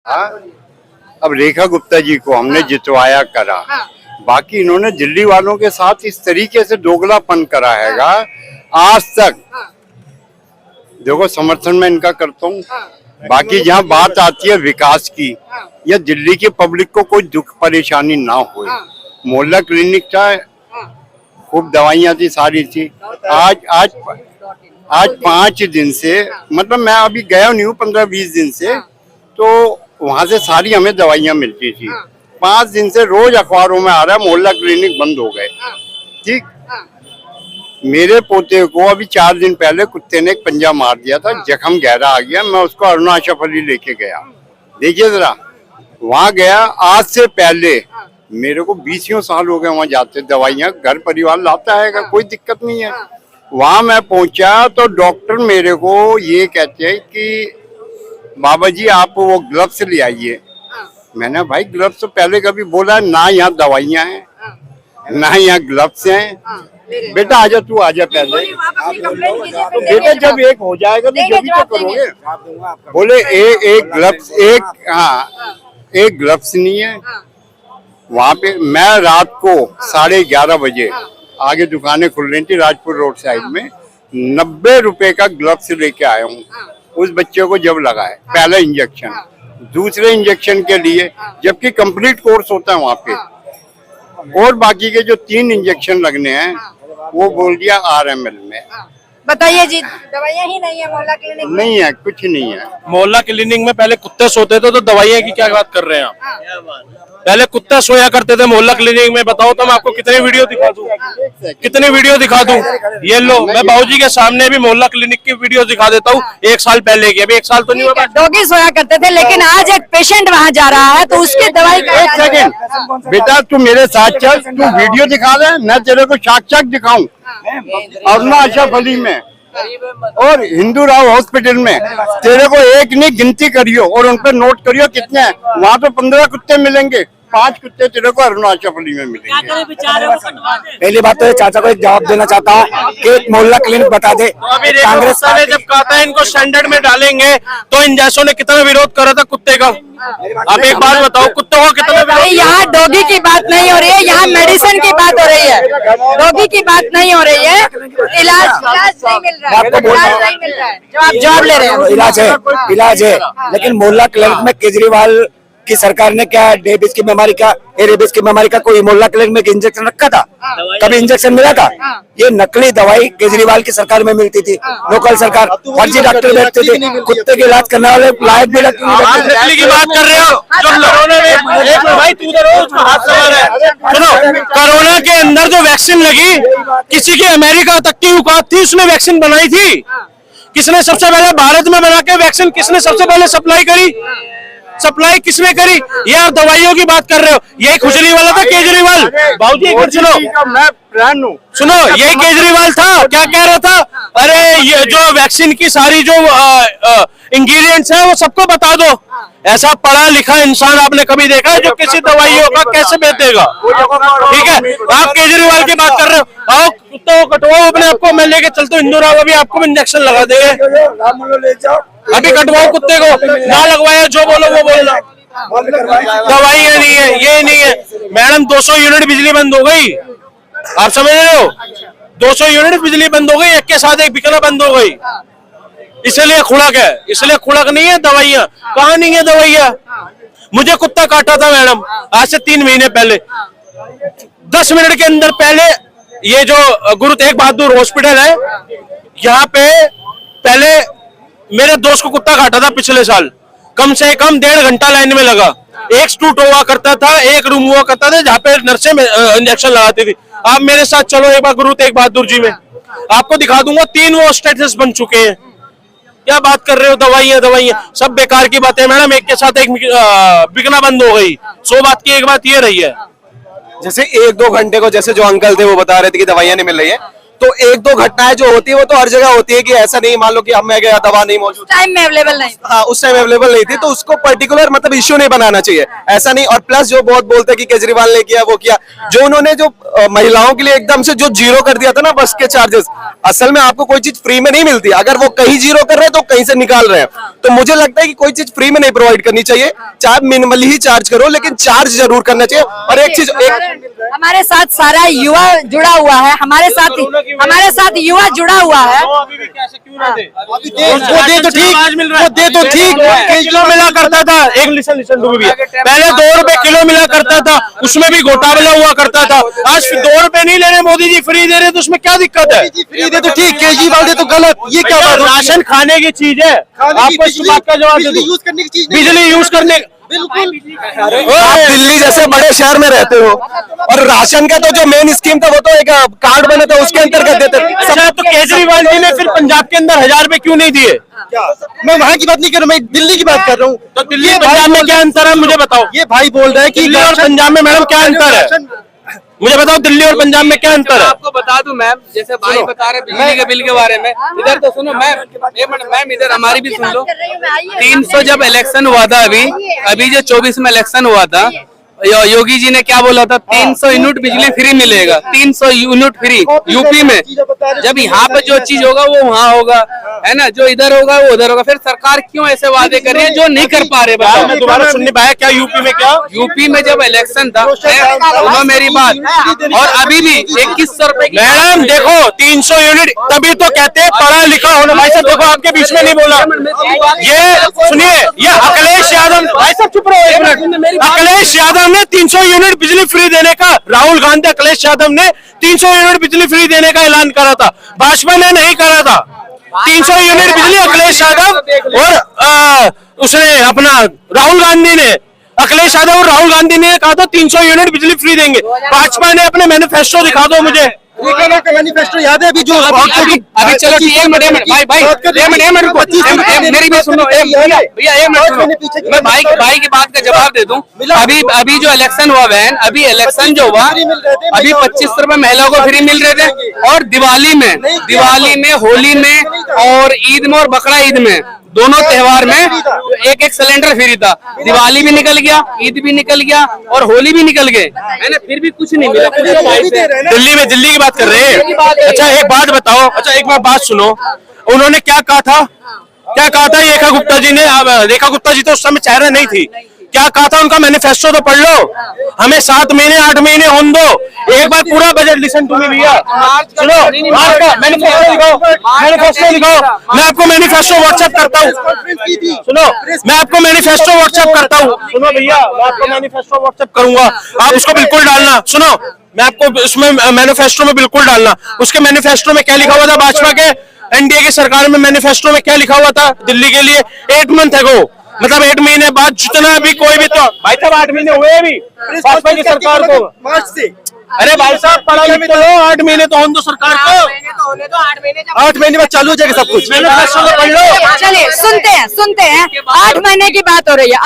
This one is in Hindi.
हाँ, अब रेखा गुप्ता जी को हमने जितवाया करा, बाकी इन्होंने दिल्ली वालों के साथ इस तरीके से दोगलापन करा हैगा आज तक। देखो समर्थन में इनका करता हूँ, बाकी जहाँ बात आती है विकास की या दिल्ली की पब्लिक को कोई दुख परेशानी ना हो, मोहल्ला क्लिनिक था, खूब दवाइयाँ थी, सारी थी। आज 5 दिन से, मतलब मैं अभी गया नहीं हूँ 15-20 दिन से, तो वहाँ से सारी हमें दवाइयाँ मिलती थी। 5 दिन से रोज अखबारों में आ रहा है मोहल्ला क्लिनिक बंद हो गए। ठीक, मेरे पोते को अभी 4 दिन पहले कुत्ते ने एक पंजा मार दिया था, जख्म गहरा आ गया, मैं उसको अरुणाचल अली लेके गया। देखिए जरा, वहाँ गया, आज से पहले मेरे को 20 साल हो गए वहाँ जाते, दवाइयाँ घर परिवार लाता है, कोई दिक्कत नहीं है। वहाँ मैं पहुंचा तो डॉक्टर मेरे को ये कहते हैं कि बाबा जी आप वो ग्लव्स ले आइए। मैंने भाई ग्लव्स तो पहले कभी बोला ना, यहाँ दवाइयाँ हैं ना यहाँ ग्लव्स हैं। बेटा आजा, तू आजा पहले। तो बेटा जब एक हो जाएगा तो जब भी तो करोगे। बोले एक ग्लव्स, एक ग्लव्स नहीं है। वहाँ पे मैं रात को 11:30 बजे, आगे दुकानें खुल रही थी राजपुर रोड साइड में, 90 रुपए का ग्लव्स लेके आया हूँ उस बच्चे को जब लगाए पहला इंजेक्शन, दूसरे इंजेक्शन के लिए, जबकि कंप्लीट कोर्स होता है वहाँ पे, और बाकी के जो 3 इंजेक्शन लगने हैं वो बोल दिया RML में। बताइए जी, दवाइयाँ ही नहीं है मोहल्ला क्लिनिक में? नहीं है, कुछ नहीं है। मोहल्ला क्लिनिक में पहले कुत्ते सोते थे, तो दवाइयाँ की क्या बात कर रहे हैं आप? पहले कुत्ता सोया करते थे मोहल्ला क्लिनिक में। बताओ तो मैं आपको कितने वीडियो दिखा दूं, कितने वीडियो दिखा दूं। ये लो, मैं बाबूजी के सामने भी मोहल्ला क्लिनिक की वीडियो दिखा देता हूँ 1 साल पहले की। अभी 1 साल तो नहीं हुआ। डॉगी सोया करते थे, लेकिन आज एक पेशेंट वहाँ जा रहा है तो उसकी दवाई का। एक सेकंड बेटा, तू मेरे साथ चल, तू वीडियो दिखा दे, मैं तेरे को साक्षात दिखाऊं। अरुणाचल अली में और हिंदू राव हॉस्पिटल में तेरे को एक नहीं गिनती करियो और उन पर नोट करियो कितने हैं। वहाँ तो 15 कुत्ते मिलेंगे, 5 कुत्ते तेरे को अरुणाचल अली में मिलेंगे। पहली बात तो चाचा को एक जवाब देना चाहता हूँ कि एक मोहल्ला क्लिनिक बता दे। कांग्रेस ने जब कहा था इनको स्टैंडर्ड में डालेंगे, तो इन जैसों ने कितना विरोध करा था कुत्ते का। अब एक बात बताओ, कुत्तों का कितना विरोध? यहाँ डॉगी की बात नहीं हो रही है, यहाँ मेडिसिन की बात हो रही है, डॉगी की बात नहीं हो रही है। इलाज नहीं मिल रहा है, इलाज नहीं मिल रहा है, जो आप जॉब ले रहे हो। इलाज है, लेकिन मोहल्ला क्लिनिक में केजरीवाल की सरकार ने क्या रेबीज की बीमारी का, रेबीज की बीमारी का कोई मोहल्ला क्लिनिक में इंजेक्शन रखा था? कभी इंजेक्शन मिला था? ये नकली दवाई केजरीवाल की सरकार में मिलती थी। लोकल सरकार फर्जी डॉक्टर बैठते थे, कुत्ते के इलाज करने वाले लायक भी नकली की बात कर रहे हो। जो कोरोना में भाई तू हाथ लगा रहा है। सुनो, कोरोना के अंदर जो वैक्सीन लगी, किसी की अमेरिका तक की औकात थी, उसने वैक्सीन बनाई थी। किसने सबसे पहले भारत में बना के वैक्सीन किसने सबसे पहले सप्लाई करी? सप्लाई किसने करी? ये आप दवाइयों की बात कर रहे हो। यही खुजली वाला था केजरीवाल। बाबूजी एक बार सुनो, यही केजरीवाल था, क्या कह रहा था? अरे ये जो वैक्सीन की सारी जो इंग्रेडिएंट्स है वो सबको बता दो। ऐसा पढ़ा लिखा इंसान आपने कभी देखा है जो किसी दवाइयों का कैसे बेचेगा? ठीक है, आप केजरीवाल की बात कर रहे हो। आओ कुत्तों को कटवाओ अपने आपको, मैं लेके चलता हूँ हिंदू राव, अभी आपको इंजेक्शन लगा देंगे। अभी कटवाओ कुत्ते को, ना लगवाया जो बोलो वो बोलना। दवाइयाँ नहीं है, ये नहीं है। मैडम 200 यूनिट बिजली बंद हो गई, आप समझ रहे हो? 200 यूनिट बिजली बंद हो गई, एक के साथ एक बिकना बंद हो गई। इसलिए खुड़क है, इसलिए खुड़क नहीं है दवाइयाँ। कहाँ नहीं है दवाइयाँ? मुझे कुत्ता काटा था मैडम आज से 3 महीने पहले। 10 मिनट के अंदर पहले ये जो गुरु तेग बहादुर हॉस्पिटल है, यहाँ पे पहले मेरे दोस्त को कुत्ता काटा था पिछले साल। कम से कम 1.5 घंटा लाइन में लगा। एक स्टूट हुआ करता था, एक रूम हुआ करता था जहाँ पे नर्सें इंजेक्शन लगाती थी। आप मेरे साथ चलो एक बार गुरु तेग बहादुर जी में, आपको दिखा दूंगा 3 वो स्टेटस बन चुके हैं। क्या बात कर रहे हो? दवाइयाँ दवाइयाँ सब बेकार की बातें मैडम। एक के साथ एक बिकना बंद हो गई। 100 बात की एक बात ये रही है। जैसे 1-2 घंटे को जैसे जो अंकल थे वो बता रहे थे कि दवाइयाँ नहीं मिल रही है, तो एक दो घटनाएं जो होती है वो तो हर जगह होती है कि ऐसा नहीं, मान लो कि हम मैं गया दवा नहीं मौजूद, टाइम में अवेलेबल नहीं। हाँ उस टाइम अवेलेबल नहीं थी, तो उसको पर्टिकुलर मतलब इश्यू नहीं बनाना चाहिए, ऐसा नहीं। और प्लस जो बहुत बोलते हैं कि केजरीवाल ने किया वो किया, जो उन्होंने जो महिलाओं के लिए एकदम से जो जीरो कर दिया था ना बस के चार्जेस, असल में आपको कोई चीज फ्री में नहीं मिलती, अगर वो कहीं जीरो कर रहे हैं तो कहीं से निकाल रहे हैं, तो मुझे लगता है कि कोई चीज फ्री में नहीं प्रोवाइड करनी चाहिए, चाहे मिनिमली ही चार्ज करो लेकिन चार्ज जरूर करना चाहिए। और एक चीज हमारे साथ सारा युवा जुड़ा हुआ है, हमारे साथ युवा जुड़ा हुआ है। वो दे तो ठीक किलो मिला करता था, एक लिसन भी पहले 2 रुपए किलो मिला करता था, उसमें भी घोटाला हुआ करता था। आज 2 रुपए नहीं ले रहे मोदी जी, फ्री दे रहे, तो उसमें क्या दिक्कत है? फ्री दे तो ठीक, केजरीवाल दे तो गलत, ये क्या बात है? राशन खाने की चीज है, आपको इस बात का जवाब दे दूं, बिजली यूज करने आप दिल्ली जैसे बड़े शहर में रहते हो, और राशन का तो जो मेन स्कीम था वो तो एक कार्ड बना था उसके अंतर्गत देते। अच्छा, तो केजरीवाल जी ने फिर पंजाब के अंदर 1000 रुपए क्यों नहीं दिए? मैं वहाँ की बात नहीं कर रहा, मैं दिल्ली की बात कर रहा हूँ। तो दिल्ली और पंजाब में क्या अंतर है मुझे बताओ? ये भाई बोल रहे हैं कि दिल्ली और पंजाब में मैडम क्या अंतर है, मुझे बताओ दिल्ली और पंजाब में क्या अंतर है? आपको बता दूं मैम, जैसे भाई बता रहे बिजली के बिल के बारे में, इधर तो सुनो मैम इधर हमारी भी सुन लो। 300 जब इलेक्शन हुआ था, अभी जो 24 में इलेक्शन हुआ था, योगी जी ने क्या बोला था? 300 यूनिट बिजली फ्री मिलेगा, 300 यूनिट फ्री यूपी में। जब यहाँ पे जो चीज होगा वो वहाँ होगा, है ना, जो इधर होगा वो उधर होगा। फिर सरकार क्यों ऐसे वादे कर रही है जो नहीं कर पा रहे? बताओ। मैं दोबारा सुन नहीं पाया, क्या यूपी में क्या? यूपी में जब इलेक्शन था, सुनो मेरी बात, और अभी भी 2100 रुपए की मैडम देखो 300 यूनिट, तभी तो कहते हैं पढ़ा लिखा होना। भाई साहब देखो, आपके बीच में नहीं बोला, ये सुनिए, ये अखिलेश यादव, भाई साहब चुप रहो एक मिनट। अखिलेश यादव ने 300 यूनिट बिजली फ्री देने का, राहुल गांधी अखिलेश यादव ने 300 यूनिट बिजली फ्री देने का ऐलान करा था, भाजपा ने नहीं करा था। 300 यूनिट बिजली अखिलेश यादव और उसने अपना राहुल गांधी ने, अखिलेश यादव और राहुल गांधी ने कहा था 300 यूनिट बिजली फ्री देंगे। भाजपा ने अपने मैनिफेस्टो दिखा दो मुझे, मैनिफेस्टो याद है? अभी जो अभी चलो एक मिनट मेरी बात सुनो भैया, एक मिनट सुनो, मैं भाई की बात का जवाब दे दूं। अभी जो इलेक्शन हुआ बहन, अभी इलेक्शन जो हुआ, अभी 25 रुपए महिलाओं को फ्री मिल रहे थे, और दिवाली में, होली में, और ईद में, और बकरा ईद में, दोनों त्योहार में एक सिलेंडर फ्री था। दिवाली भी निकल गया, ईद भी निकल गया, और होली भी निकल गए, है ना, फिर भी कुछ नहीं मिला। दिल्ली की बात कर रहे हैं। अच्छा एक बात बताओ, अच्छा एक बात सुनो, उन्होंने क्या कहा था रेखा गुप्ता जी ने? रेखा गुप्ता जी तो उस समय चेहरा नहीं थी, क्या कहा था उनका मैनिफेस्टो तो पढ़ लो, हमें 7 महीने 8 महीने होने दो, एक बार पूरा बजट लिसन टू मी भैया, सुनो मार्च का मैनिफेस्टो दिखाओ, मैं आपको मैनिफेस्टो व्हाट्सएप करता हूँ, सुनो मैं आपको मैनिफेस्टो व्हाट्सएप करता हूँ, सुनो भैया मैं आपको मैनिफेस्टो व्हाट्सएप करूंगा, आप उसको बिल्कुल डालना। सुनो मैं आपको उसमें मैनिफेस्टो में बिल्कुल डालना, उसके मैनिफेस्टो में क्या लिखा हुआ था, भाजपा के एनडीए की सरकार में मैनिफेस्टो में क्या लिखा हुआ था दिल्ली के लिए? 8 मंथ एगो, मतलब 8 महीने बाद जितना भी कोई भी, तो भाई साहब 8 महीने हुए अभी भाजपा की सरकार को, मार्च से। अरे भाई साहब पढ़ा लिख तो लो, 8 महीने तो होने दो सरकार को, 8 महीने बाद चालू हो जाएगा सब कुछ। मैनिफेस्टो तो पढ़ लो। चलिए सुनते हैं 8 महीने की बात हो रही है।